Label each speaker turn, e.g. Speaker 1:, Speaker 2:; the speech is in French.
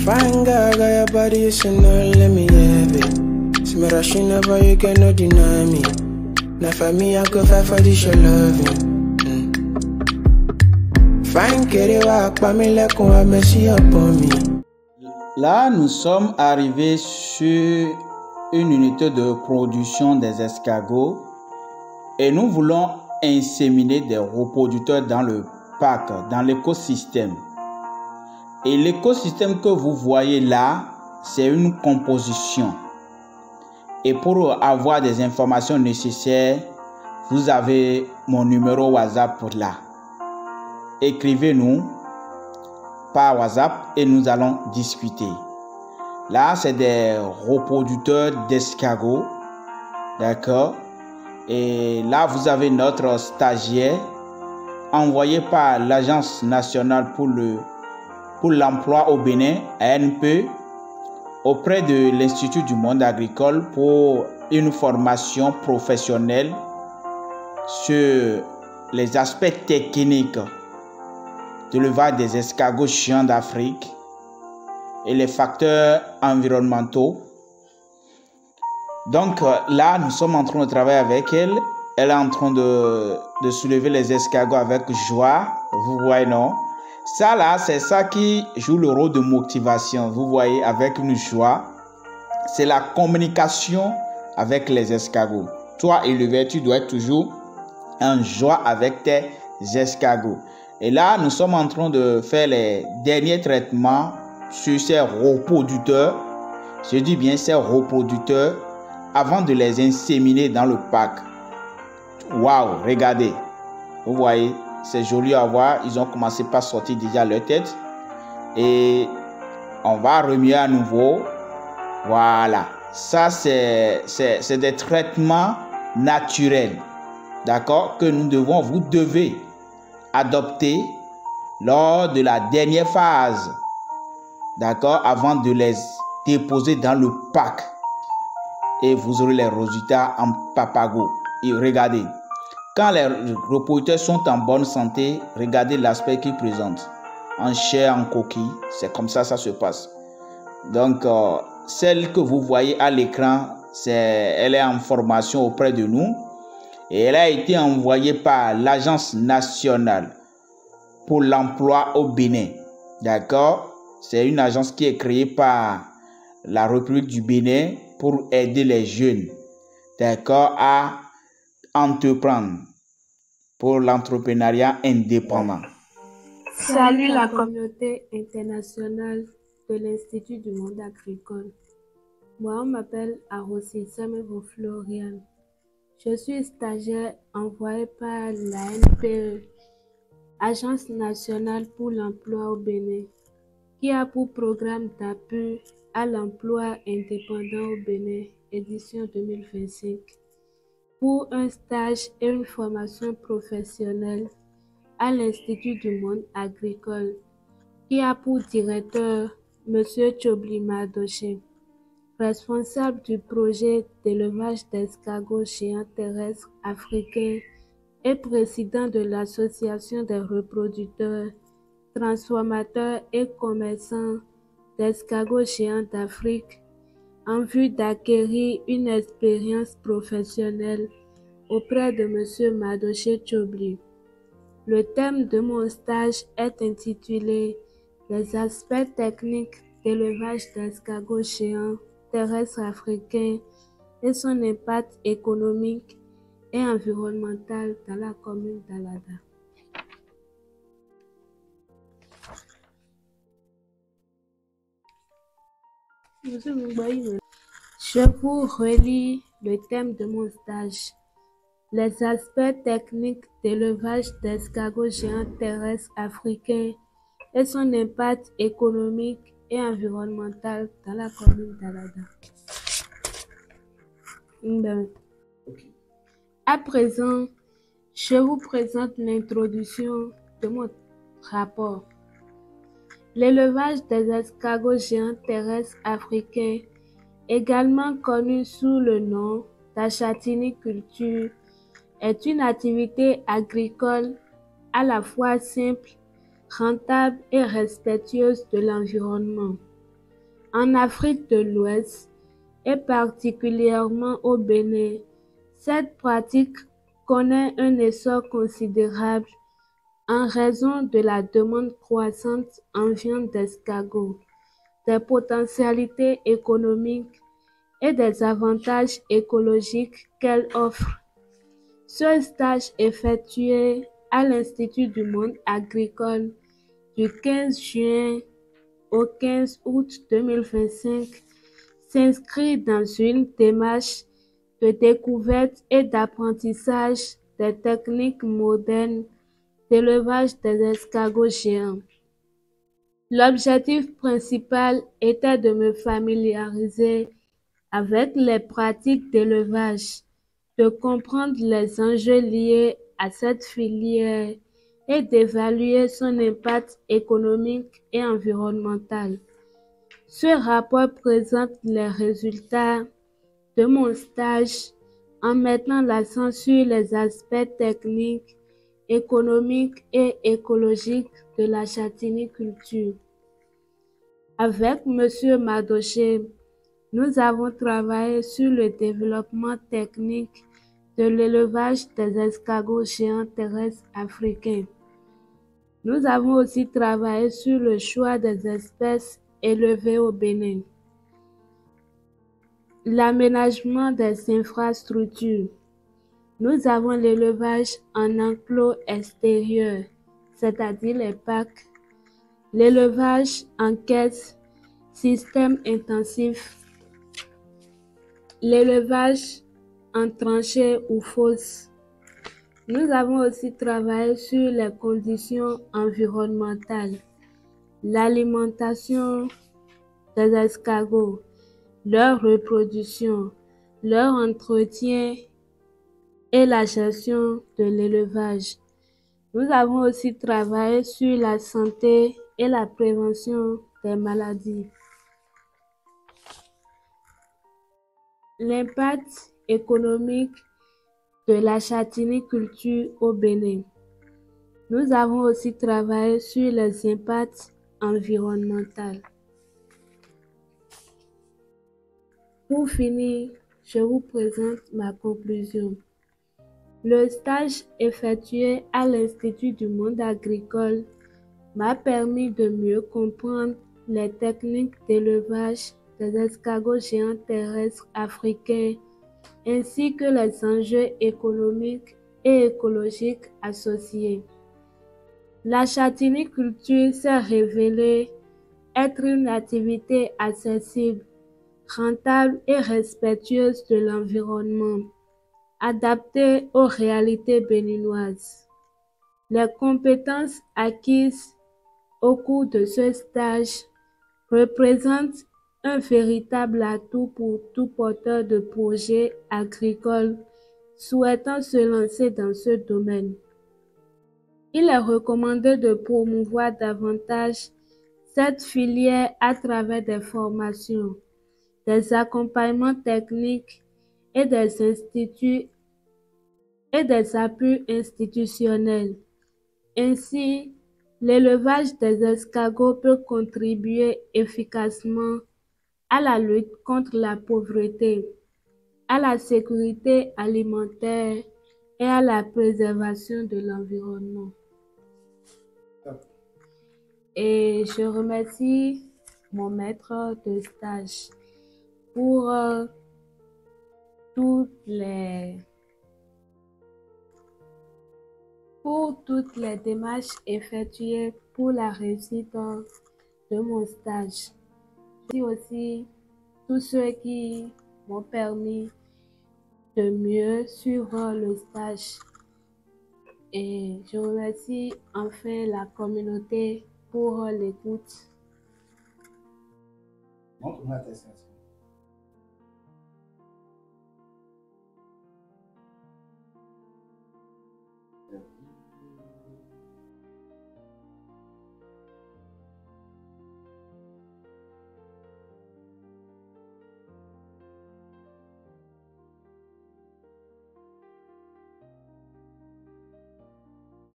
Speaker 1: Fine girl, got your body, you should know, let me have it. See me rushing over, you cannot deny me. Now for me, I go fight for this your loving. Fine girl, walk by me like on a messy upon me.
Speaker 2: Là, nous sommes arrivés sur une unité de production des escargots et nous voulons inséminer des reproducteurs dans le parc, dans l'écosystème. Et l'écosystème que vous voyez là, c'est une composition. Et pour avoir des informations nécessaires, vous avez mon numéro WhatsApp là. Écrivez-nous par WhatsApp et nous allons discuter. Là, c'est des reproducteurs d'escargots. D'accord? Et là, vous avez notre stagiaire envoyé par l'Agence nationale pour l'emploi au Bénin, ANP, auprès de l'Institut du monde agricole pour une formation professionnelle sur les aspects techniques de l'élevage des escargots géants d'Afrique et les facteurs environnementaux. Donc là, nous sommes en train de travailler avec elle. Elle est en train de soulever les escargots avec joie. Vous voyez, non? Ça là, c'est ça qui joue le rôle de motivation. Vous voyez, avec une joie. C'est la communication avec les escargots. Toi, éleveur, tu dois être toujours en joie avec tes escargots. Et là, nous sommes en train de faire les derniers traitements sur ces reproducteurs. Je dis bien ces reproducteurs avant de les inséminer dans le parc. Waouh, regardez. Vous voyez, c'est joli à voir. Ils ont commencé par sortir déjà leur tête. Et on va remuer à nouveau. Voilà. Ça, c'est des traitements naturels. D'accord? Que vous devez adopter lors de la dernière phase. D'accord? Avant de les déposer dans le parc. Et vous aurez les résultats en papago. Et regardez. Quand les reproducteurs sont en bonne santé, regardez l'aspect qu'ils présentent. En chair, en coquille. C'est comme ça se passe. Donc, celle que vous voyez à l'écran, elle est en formation auprès de nous. Et elle a été envoyée par l'Agence nationale pour l'emploi au Bénin. D'accord? C'est une agence qui est créée par la République du Bénin pour aider les jeunes, d'accord, à entreprendre pour l'entrepreneuriat indépendant.
Speaker 3: Salut la communauté internationale de l'Institut du monde agricole. Moi, on m'appelle Arosissame Florian. Je suis stagiaire envoyé par l'ANPE, Agence nationale pour l'emploi au Bénin, qui a pour programme d'appui à l'emploi indépendant au Bénin, édition 2025, pour un stage et une formation professionnelle à l'Institut du monde agricole, qui a pour directeur M. Chobli Madoché, responsable du projet d'élevage d'escargots géants terrestres africains et président de l'Association des reproducteurs, transformateurs et commerçants d'escargots géants d'Afrique, en vue d'acquérir une expérience professionnelle auprès de M. Madoché Chobli. Le thème de mon stage est intitulé « Les aspects techniques d'élevage d'escargots géants terrestres africains et son impact économique et environnemental dans la commune d'Alada ». Je vous relis le thème de mon stage. Les aspects techniques d'élevage d'escargots géants terrestres africains et son impact économique et environnemental dans la commune d'Alada. À présent, je vous présente l'introduction de mon rapport. L'élevage des escargots géants terrestres africains, également connu sous le nom d'achatiniculture, est une activité agricole à la fois simple, rentable et respectueuse de l'environnement. En Afrique de l'Ouest et particulièrement au Bénin, cette pratique connaît un essor considérable en raison de la demande croissante en viande d'escargot, des potentialités économiques et des avantages écologiques qu'elle offre. Ce stage effectué à l'Institut du monde agricole du 15 juin au 15 août 2025 s'inscrit dans une démarche de découverte et d'apprentissage des techniques modernes d'élevage des escargots géants. L'objectif principal était de me familiariser avec les pratiques d'élevage, de comprendre les enjeux liés à cette filière et d'évaluer son impact économique et environnemental. Ce rapport présente les résultats de mon stage en mettant l'accent sur les aspects techniques, économiques et écologiques de la châtaigniculture. Avec M. Madoché, nous avons travaillé sur le développement technique de l'élevage des escargots géants terrestres africains. Nous avons aussi travaillé sur le choix des espèces élevées au Bénin, l'aménagement des infrastructures. Nous avons l'élevage en enclos extérieur, c'est-à-dire les parcs, l'élevage en caisse, système intensif, l'élevage en tranchées ou fosses. Nous avons aussi travaillé sur les conditions environnementales, l'alimentation des escargots, leur reproduction, leur entretien et la gestion de l'élevage. Nous avons aussi travaillé sur la santé et la prévention des maladies. L'impact économique de la châtaigniculture au Bénin. Nous avons aussi travaillé sur les impacts environnementaux. Pour finir, je vous présente ma conclusion. Le stage effectué à l'Institut du monde agricole m'a permis de mieux comprendre les techniques d'élevage des escargots géants terrestres africains ainsi que les enjeux économiques et écologiques associés. La châtaigniculture s'est révélée être une activité accessible, rentable et respectueuse de l'environnement, adaptée aux réalités béninoises. Les compétences acquises au cours de ce stage représentent un véritable atout pour tout porteur de projet agricole souhaitant se lancer dans ce domaine. Il est recommandé de promouvoir davantage cette filière à travers des formations, des accompagnements techniques et des instituts et des appuis institutionnels. Ainsi, l'élevage des escargots peut contribuer efficacement à la lutte contre la pauvreté, à la sécurité alimentaire et à la préservation de l'environnement. Et je remercie mon maître de stage pour toutes les démarches effectuées pour la réussite de mon stage. Je remercie aussi tous ceux qui m'ont permis de mieux suivre le stage. Et je remercie enfin la communauté pour l'écoute.
Speaker 2: Montre-moi tes